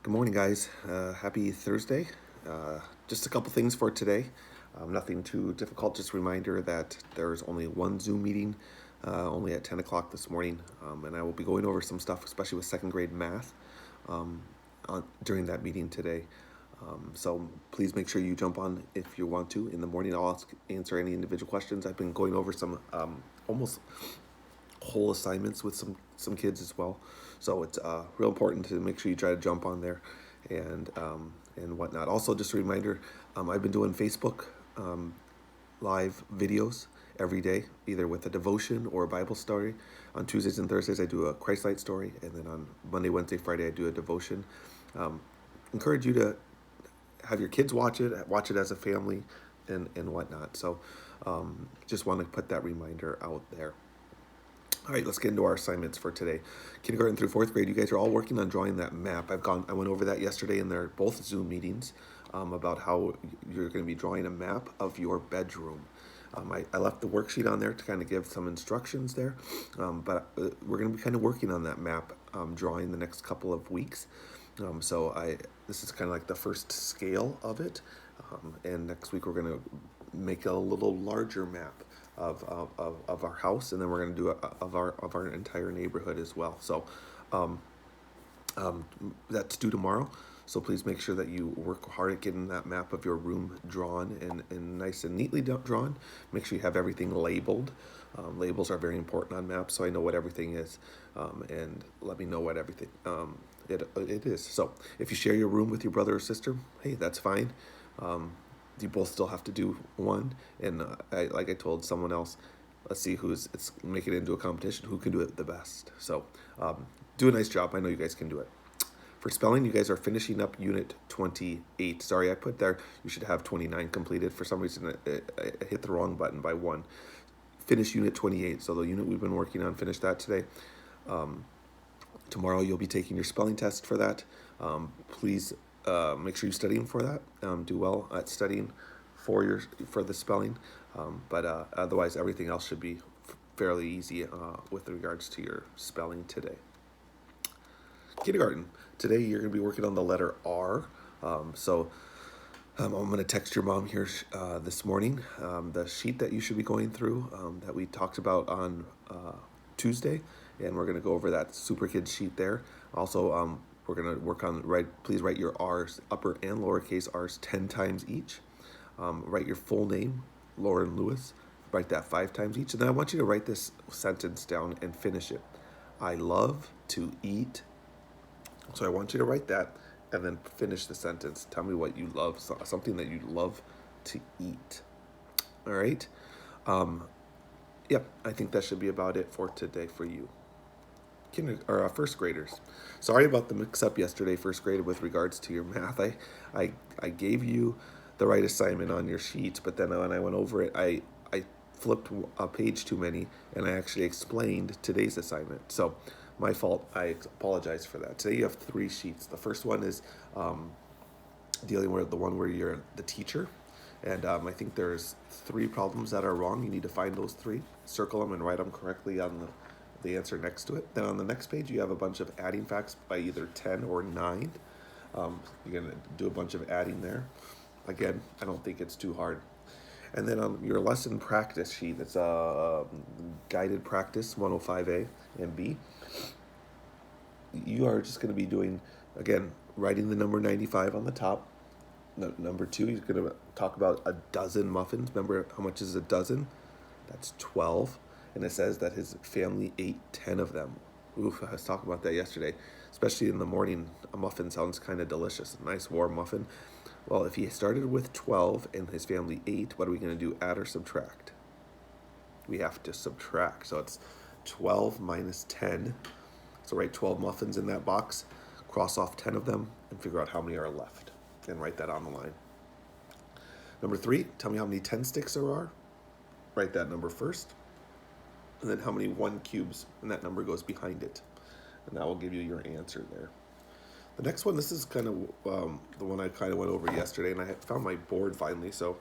Good morning, guys. Happy Thursday. Just a couple things for today. Nothing too difficult. Just a reminder that there's only one Zoom meeting, only at 10 o'clock this morning. And I will be going over some stuff, especially with second grade math, um, during that meeting today. So please make sure you jump on if you want to. In the morning, I'll answer any individual questions. I've been going over some almost whole assignments with some kids as well. So it's real important to make sure you try to jump on there and whatnot. Also, just a reminder, I've been doing Facebook live videos every day, either with a devotion or a Bible story. On Tuesdays and Thursdays, I do a Christ-light story, and then on Monday, Wednesday, Friday, I do a devotion. Um, Encourage you to have your kids watch it as a family, and whatnot. So, just want to put that reminder out there. All right, let's get into our assignments for today. Kindergarten through fourth grade, you guys are all working on drawing that map. I went over that yesterday in their both Zoom meetings, about how you're going to be drawing a map of your bedroom. I left the worksheet on there to kind of give some instructions there, but we're going to be kind of working on that map, drawing the next couple of weeks. This is kind of like the first scale of it, and next week we're going to make a little larger map of our house, and then we're going to do of our entire neighborhood as well. So that's due tomorrow. So please make sure that you work hard at getting that map of your room drawn and nice and neatly drawn. Make sure you have everything labeled. Labels are very important on maps, so I know what everything is, and let me know what everything it is. So if you share your room with your brother or sister, hey, that's fine. You both still have to do one, and like I told someone else, let's see it's make it into a competition, who can do it the best. So do a nice job. I know you guys can do it. For spelling, you guys are finishing up Unit 28. Sorry, I put there, you should have 29 completed. For some reason, I hit the wrong button by one. Finish Unit 28. So the unit we've been working on, finish that today. Tomorrow you'll be taking your spelling test for that. Please make sure you're studying for that. Do well at studying for the spelling. But otherwise, everything else should be fairly easy with regards to your spelling today. Kindergarten. Today you're going to be working on the letter R. I'm going to text your mom here this morning the sheet that you should be going through that we talked about on Tuesday, and we're going to go over that Super Kids sheet there. Also, we're going to work on please write your R's, upper and lowercase R's, 10 times each. Write your full name, Lauren Lewis. Write that 5 times each, and then I want you to write this sentence down and finish it. I love to eat. So I want you to write that and then finish the sentence. Tell me what you love, something that you love to eat. All right. I think that should be about it for today for you. First graders. Sorry about the mix-up yesterday, first grade, with regards to your math. I gave you the right assignment on your sheet, but then when I went over it, I flipped a page too many, and I actually explained today's assignment. So my fault. I apologize for that. Today you have 3 sheets. The first one is dealing with the one where you're the teacher. And I think there's 3 problems that are wrong. You need to find those 3, circle them, and write them correctly on the answer next to it. Then on the next page, you have a bunch of adding facts by either 10 or 9. You're going to do a bunch of adding there. Again, I don't think it's too hard. And then on your lesson practice sheet, it's a guided practice 105A and B. You are just going to be doing, again, writing the number 95 on the top. Number 2, you're going to talk about a dozen muffins. Remember how much is a dozen? That's 12. And it says that his family ate 10 of them. Oof, I was talking about that yesterday. Especially in the morning, a muffin sounds kind of delicious. A nice warm muffin. Well, if he started with 12 and his family ate, what are we going to do? Add or subtract? We have to subtract. So it's 12 minus 10. So write 12 muffins in that box, cross off 10 of them, and figure out how many are left. And write that on the line. Number 3, tell me how many 10 sticks there are. Write that number first. And then how many 1 cubes, and that number goes behind it. And that will give you your answer there. The next one, this is kind of the one I kind of went over yesterday, and I found my board finally. So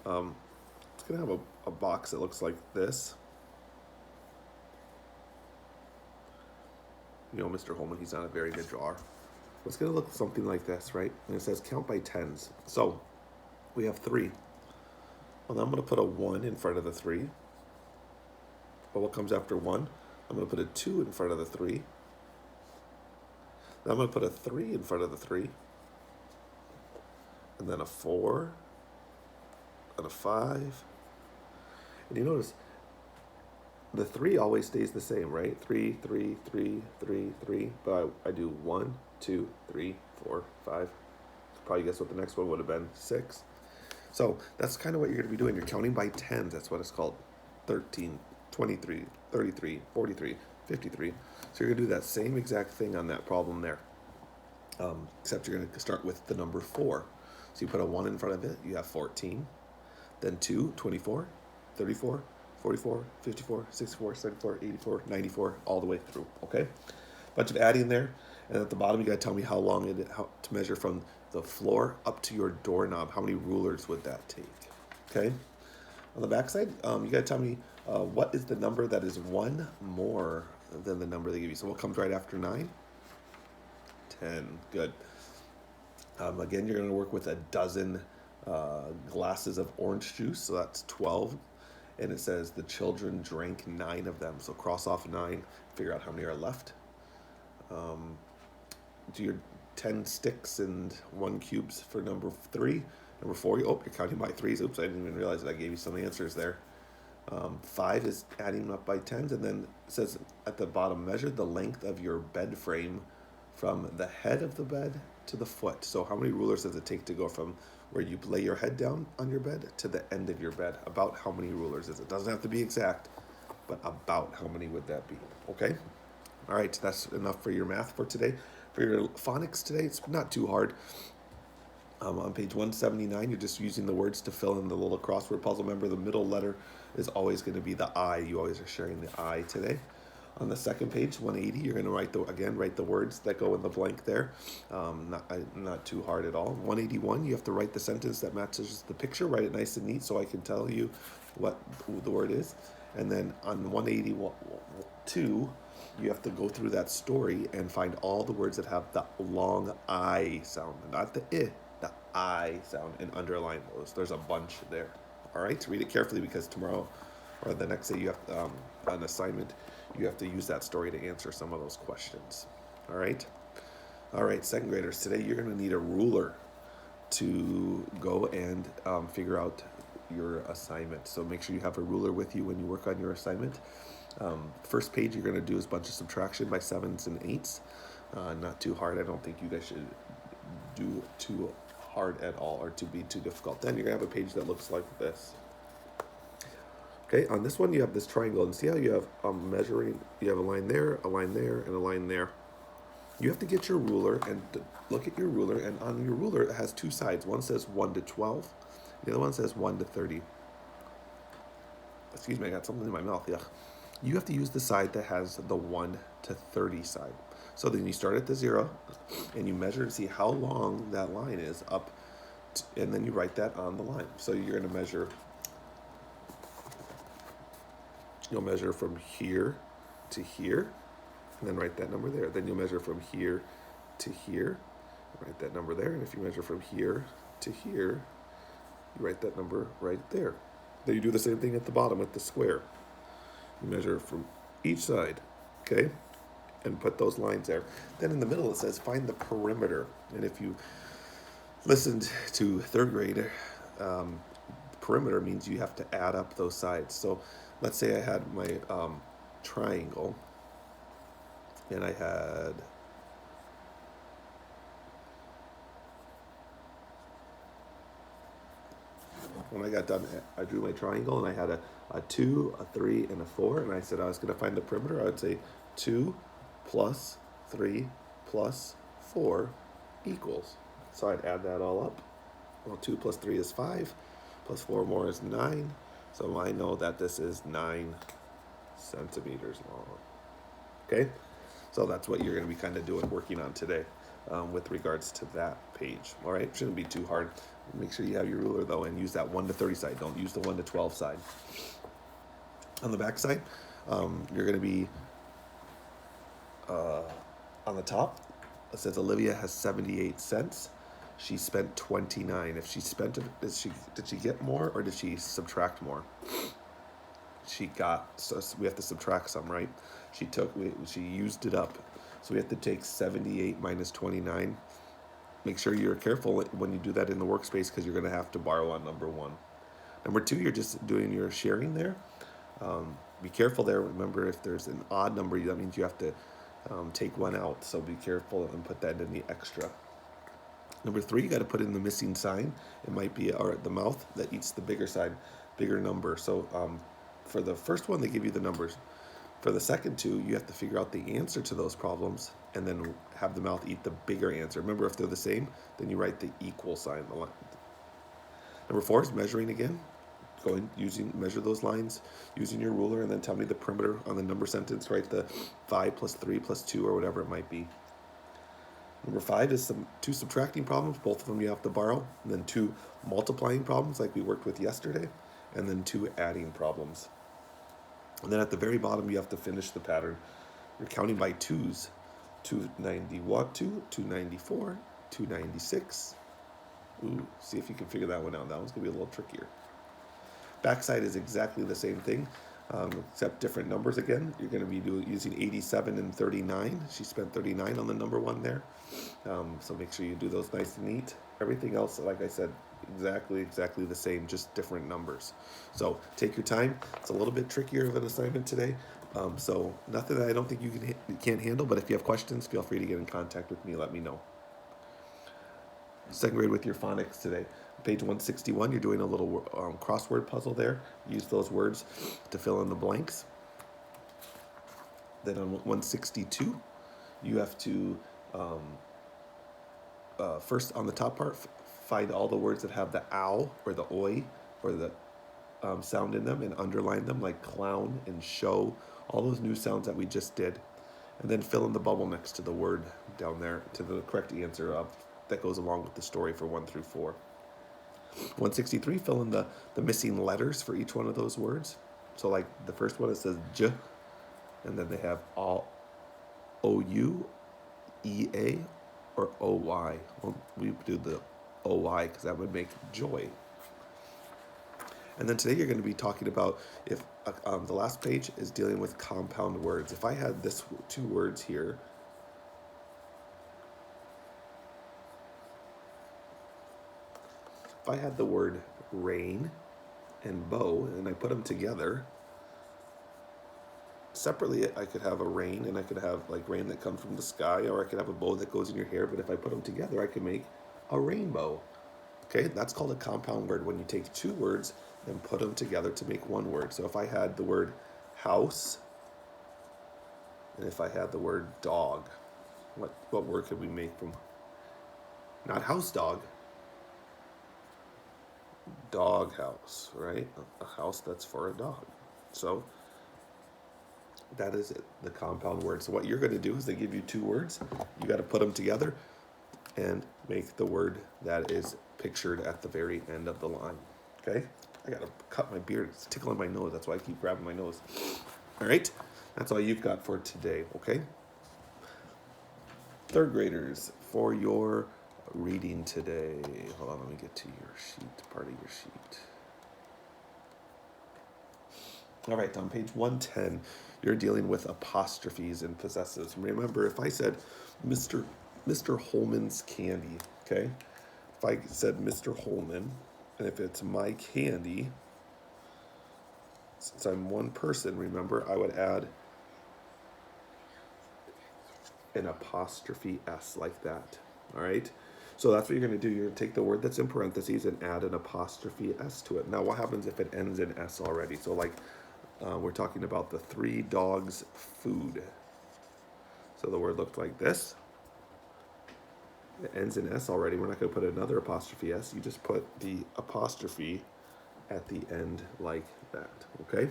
it's going to have a box that looks like this. You know, Mr. Holman, he's not a very good drawer. It's going to look something like this, right? And it says count by tens. So we have 3. Well, I'm going to put a 1 in front of the 3. But what comes after 1? I'm going to put a 2 in front of the 3. Then I'm going to put a 3 in front of the 3. And then a 4. And a 5. And you notice the 3 always stays the same, right? 3, 3, 3, 3, 3. But I do 1, 2, 3, 4, 5. Probably guess what the next one would have been. 6. So that's kind of what you're going to be doing. You're counting by tens. That's what it's called. 13, 23, 33, 43, 53. So you're going to do that same exact thing on that problem there. Except you're going to start with the number 4. So you put a 1 in front of it. You have 14. Then 2, 24, 34, 44, 54, 64, 74, 84, 94, all the way through, okay? Bunch of adding there. And at the bottom, you got to tell me how long how to measure from the floor up to your doorknob. How many rulers would that take, okay? On the back side, you got to tell me what is the number that is 1 more than the number they give you. So what comes right after 9? 10, good. Again, you're going to work with a dozen glasses of orange juice, so that's 12. And it says the children drank 9 of them. So cross off 9, figure out how many are left. Do your 10 sticks and 1 cubes for number 3. Number 4, you're counting by 3s. Oops, I didn't even realize that I gave you some answers there. 5 is adding up by 10s, and then it says at the bottom, measure the length of your bed frame from the head of the bed to the foot. So how many rulers does it take to go from where you lay your head down on your bed to the end of your bed? About how many rulers is it? Doesn't have to be exact, but about how many would that be? Okay? All right, that's enough for your math for today. For your phonics today, it's not too hard. On page 179, you're just using the words to fill in the little crossword puzzle. Remember, the middle letter is always going to be the I. You always are sharing the I today. On the second page, 180, you're going to write the words that go in the blank there. Not too hard at all. 181, you have to write the sentence that matches the picture. Write it nice and neat so I can tell you what the word is. And then on 182, you have to go through that story and find all the words that have the long I sound, not the I, the I sound, and underline those. There's a bunch there. All right, read it carefully because tomorrow or the next day you have an assignment. You have to use that story to answer some of those questions. All right, second graders. Today you're going to need a ruler to go and figure out your assignment. So make sure you have a ruler with you when you work on your assignment. First page you're going to do is a bunch of subtraction by 7s and 8s. Not too hard. I don't think you guys should do too hard at all or to be too difficult. Then you're going to have a page that looks like this. Okay, on this one you have this triangle, and see how you have measuring, you have a line there, and a line there. You have to get your ruler and look at your ruler, and on your ruler it has 2 sides. One says 1 to 12, the other one says 1 to 30. Excuse me, I got something in my mouth, yeah. You have to use the side that has the 1 to 30 side. So then you start at the 0, and you measure to see how long that line is up, and then you write that on the line. So you're going to measure. You'll measure from here to here, and then write that number there. Then you'll measure from here to here, write that number there. And if you measure from here to here, you write that number right there. Then you do the same thing at the bottom with the square. You measure from each side, okay, and put those lines there. Then in the middle it says find the perimeter. And if you listened to third grade, perimeter means you have to add up those sides. So let's say I had my triangle, and I had when I got done, I drew my triangle, and I had a 2, a 3, and a 4, and I said I was going to find the perimeter. I would say 2 plus 3 plus 4 equals. So I'd add that all up. Well, 2 plus 3 is 5, plus 4 more is 9. So I know that this is 9 centimeters long. Okay? So that's what you're going to be kind of doing, working on today with regards to that page. All right? Shouldn't be too hard. Make sure you have your ruler, though, and use that 1 to 30 side. Don't use the 1 to 12 side. On the back side, you're going to be on the top It says Olivia has 78 cents. She spent 29. If she spent it, did she get more or did she subtract more? She got, so we have to subtract some, right? She used it up. So we have to take 78 minus 29. Make sure you're careful when you do that in the workspace because you're going to have to borrow on number one. Number two, you're just doing your sharing there. Be careful there. Remember, if there's an odd number, that means you have to take one out. So be careful and put that in the extra. Number three, you got to put in the missing sign. It might be the mouth that eats the bigger sign, bigger number. So for the first one, they give you the numbers. For the second two, you have to figure out the answer to those problems and then have the mouth eat the bigger answer. Remember, if they're the same, then you write the equal sign. Number four is measuring again. Measure those lines using your ruler and then tell me the perimeter on the number sentence. Write the 5 plus 3 plus 2 or whatever it might be. Number five is two subtracting problems. Both of them you have to borrow. And then two multiplying problems like we worked with yesterday. And then two adding problems. And then at the very bottom, you have to finish the pattern. You're counting by twos. 291, 294, 296. Ooh, see if you can figure that one out. That one's going to be a little trickier. Backside is exactly the same thing, except different numbers again. You're going to be using 87 and 39. She spent 39 on the number one there. So make sure you do those nice and neat. Everything else, like I said, exactly the same, just different numbers. So take your time. It's a little bit trickier of an assignment today. So nothing that I don't think you can't handle, but if you have questions, feel free to get in contact with me. Let me know. Second grade with your phonics today. Page 161, you're doing a little crossword puzzle there. Use those words to fill in the blanks. Then on 162, you have to, first on the top part, find all the words that have the ow or the oi or the sound in them and underline them, like clown and show, all those new sounds that we just did. And then fill in the bubble next to the word down there to the correct answer that goes along with the story for 1 through 4. 163, fill in the missing letters for each one of those words. So like the first one, it says J, and then they have all O-U, E-A, or O-Y. Well, we do the O-Y because that would make joy. And then today you're going to be talking about if the last page is dealing with compound words. If I had this two words here, if I had the word rain and bow and I put them together, separately I could have a rain and I could have like rain that comes from the sky, or I could have a bow that goes in your hair, but if I put them together I could make a rainbow. Okay, that's called a compound word, when you take two words and put them together to make one word. So if I had the word house and if I had the word dog, what word could we make from, not house dog, dog house, right? A house that's for a dog. So that is it, the compound word. So what you're going to do is they give you two words. You got to put them together and make the word that is pictured at the very end of the line. Okay? I got to cut my beard. It's tickling my nose. That's why I keep grabbing my nose. All right? That's all you've got for today, okay? Third graders, for your reading today. Hold on, let me get to your sheet, part of your sheet. All right, on page 110, you're dealing with apostrophes and possessives. Remember, if I said Mr. Holman's candy, okay? If I said Mr. Holman, and if it's my candy, since I'm one person, remember, I would add an apostrophe S like that, all right? So that's what you're going to do. You're going to take the word that's in parentheses and add an apostrophe S to it. Now, what happens if it ends in S already? So like, we're talking about the 3 dogs' food. So the word looked like this. It ends in S already. We're not going to put another apostrophe S. You just put the apostrophe at the end like that, okay?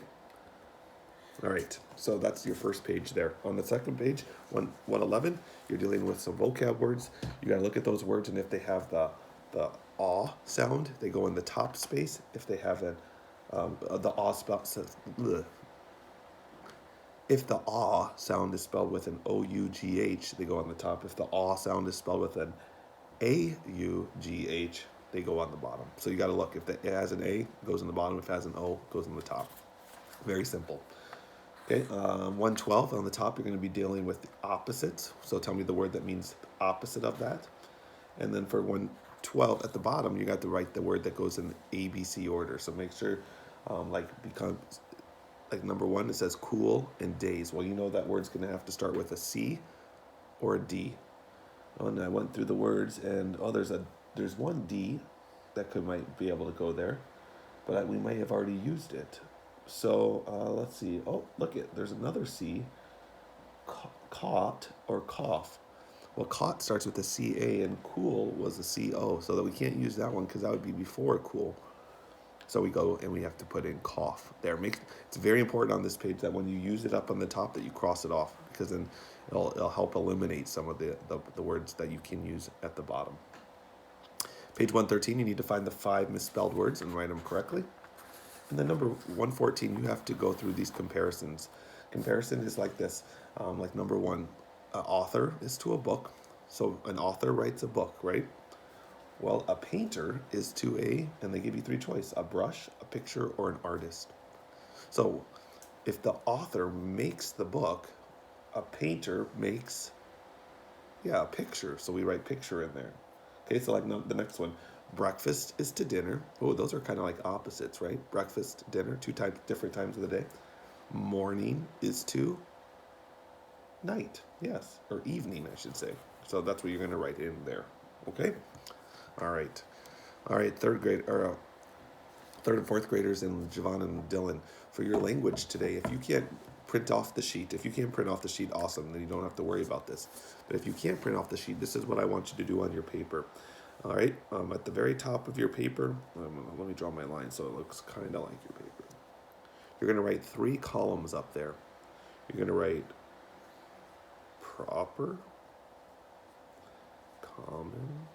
All right, so that's your first page there. On the second page, 111, you're dealing with some vocab words. You got to look at those words, and if they have the aw sound, they go in the top space. If they have the aw spot, If the ah sound is spelled with an O-U-G-H, they go on the top. If the ah sound is spelled with an A-U-G-H, they go on the bottom. So you got to look. If it has an A, it goes in the bottom. If it has an O, it goes on the top. Very simple. Okay, 112 on the top, you're going to be dealing with the opposites. So tell me the word that means the opposite of that. And then for 112 at the bottom, you got to write the word that goes in ABC order. So make sure, like number one, it says cool and days. Well, you know that word's going to have to start with a C or a D. And I went through the words, and there's one D that might be able to go there, but we might have already used it. So let's see. Oh, look there's another C. Caught or cough. Well, caught starts with a CA, and cool was a CO, so that we can't use that one because that would be before cool. So we go and we have to put in cough there. It's very important on this page that when you use it up on the top that you cross it off, because then it'll help eliminate some of the words that you can use at the bottom. Page 113, you need to find the 5 misspelled words and write them correctly. And then number 114, you have to go through these comparisons. Comparison is like this. Like number 1, author is to a book. So an author writes a book, right? Well, a painter is to and they give you 3 choices: a brush, a picture, or an artist. So if the author makes the book, a painter makes, a picture. So we write picture in there. Okay, so like the next one, breakfast is to dinner. Oh, those are kind of like opposites, right? Breakfast, dinner, different times of the day. Morning is to night, yes, or evening, I should say. So that's what you're going to write in there. Okay. All right. Third and fourth graders and Javon and Dylan, for your language today, if you can't print off the sheet, awesome, then you don't have to worry about this. But if you can't print off the sheet, this is what I want you to do on your paper. All right, at the very top of your paper, let me draw my line so it looks kind of like your paper. You're going to write 3 columns up there. You're going to write proper, common,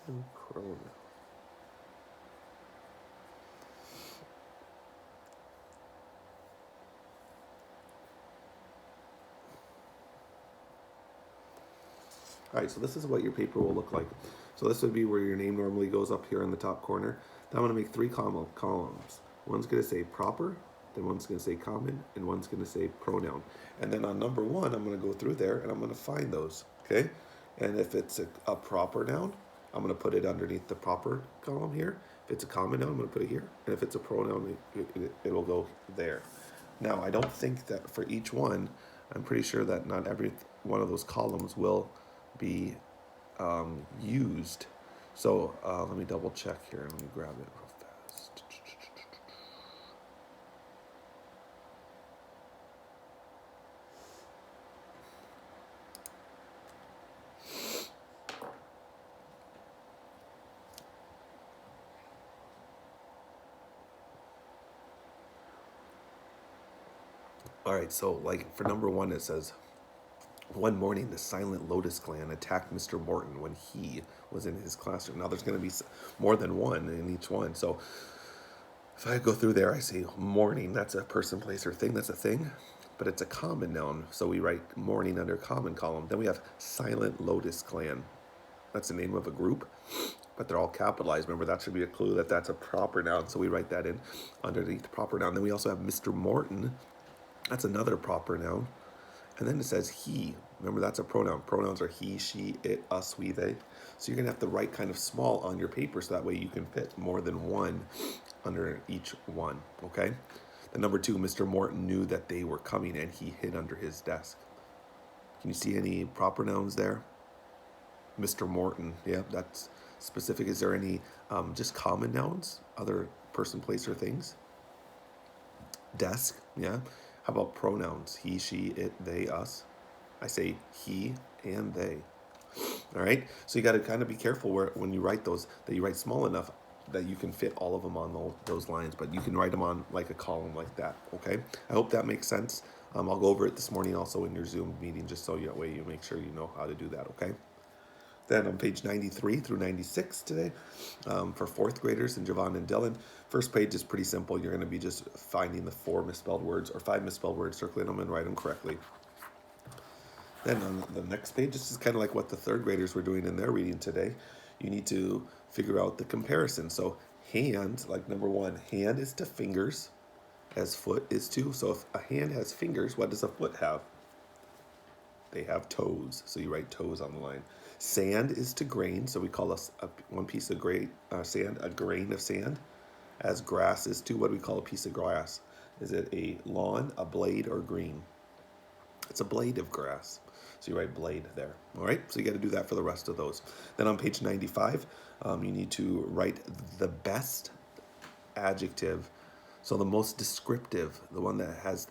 and pronoun. All right, so this is what your paper will look like. So this would be where your name normally goes up here in the top corner. Then I'm going to make 3 columns. One's going to say proper, then one's going to say common, and one's going to say pronoun. And then on number 1, I'm going to go through there and I'm going to find those, okay? And if it's a proper noun, I'm going to put it underneath the proper column here. If it's a common noun, I'm going to put it here. And if it's a pronoun, it will go there. Now, I don't think that for each one, I'm pretty sure that not every one of those columns will be used. So let me double check here. Let me grab it real fast. All right, so like for number 1, it says, one morning, the silent lotus clan attacked Mr. Morton when he was in his classroom. Now, there's going to be more than one in each one. So if I go through there, I see morning. That's a person, place, or thing. That's a thing, but it's a common noun. So we write morning under common column. Then we have silent lotus clan. That's the name of a group, but they're all capitalized. Remember, that should be a clue that that's a proper noun. So we write that in underneath the proper noun. Then we also have Mr. Morton. That's another proper noun. And then it says he. Remember, that's a pronoun. Pronouns are he, she, it, us, we, they. So you're going to have to write kind of small on your paper so that way you can fit more than one under each one, okay? Then number 2, Mr. Morton knew that they were coming and he hid under his desk. Can you see any proper nouns there? Mr. Morton, yeah, that's specific. Is there any just common nouns? Other person, place, or things? Desk, yeah. How about pronouns? He, she, it, they, us. I say he and they. All right? So you got to kind of be careful when you write those, that you write small enough that you can fit all of them on those lines, but you can write them on like a column like that, okay? I hope that makes sense. I'll go over it this morning also in your Zoom meeting just so that way you make sure you know how to do that, okay? Then on page 93 through 96 today, for fourth graders and Javon and Dylan. First page is pretty simple. You're going to be just finding the 4 misspelled words or 5 misspelled words, circling them and write them correctly. Then on the next page, this is kind of like what the third graders were doing in their reading today. You need to figure out the comparison. So hand, like number 1, hand is to fingers as foot is to. So if a hand has fingers, what does a foot have? They have toes, so you write toes on the line. Sand is to grain, so we call one piece of sand a grain of sand. As grass is to, what do we call a piece of grass? Is it a lawn, a blade, or green? It's a blade of grass. So you write blade there. All right, so you got to do that for the rest of those. Then on page 95, you need to write the best adjective. So the most descriptive, the one that has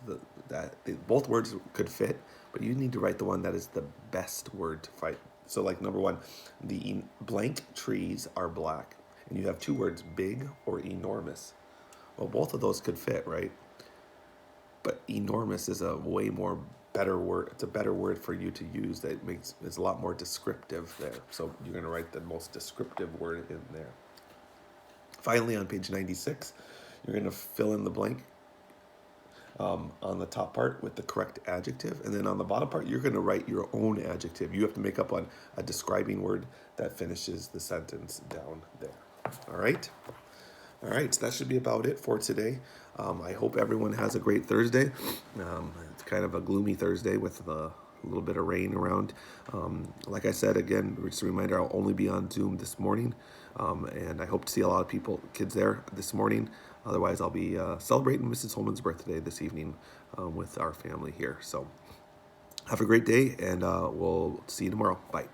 both words could fit, but you need to write the one that is the best word to fight. So like number 1, the blank trees are black. And you have 2 words, big or enormous. Well, both of those could fit, right? But enormous is a way more better word. It's a better word for you to use that is a lot more descriptive there. So you're going to write the most descriptive word in there. Finally, on page 96, you're going to fill in the blank on the top part with the correct adjective. And then on the bottom part, you're going to write your own adjective. You have to make up a describing word that finishes the sentence down there. All right? All right, so that should be about it for today. I hope everyone has a great Thursday. It's kind of a gloomy Thursday with a little bit of rain around. Like I said, again, just a reminder, I'll only be on Zoom this morning. And I hope to see a lot of kids there this morning. Otherwise, I'll be celebrating Mrs. Holman's birthday this evening with our family here. So have a great day, and we'll see you tomorrow. Bye.